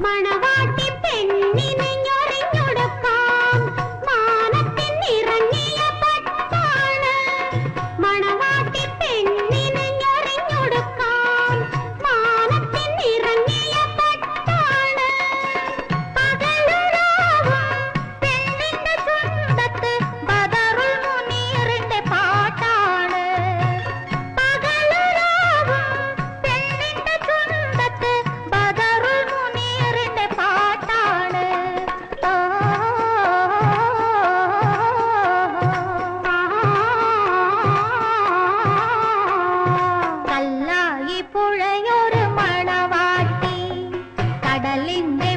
മണവാട്ടി പെണ്ണിനെ ഞൊറിഞ്ഞൊടുക്കാം മാനത്തിനിറങ്ങിയ പട്ടാണ് മണവാട്ടി പെണ്ണിനെ ഞൊറിഞ്ഞൊടുക്കാം മാനത്തിനിറങ്ങിയ പട്ടാണ് പകലുരാവും പെണ്ണിന്റെ ചുണ്ടത്ത് ബദറുൽ മുനീറിന്റെ പാട്ടാണ് പകലുരാവും പെണ്ണിന്റെ ചുണ്ടത്ത് ബദറുൽ മുനീറിന്റെ പാട്ടാണ് കല്ലായി പുഴയൊരു മണവാട്ടി കടലിന്റെ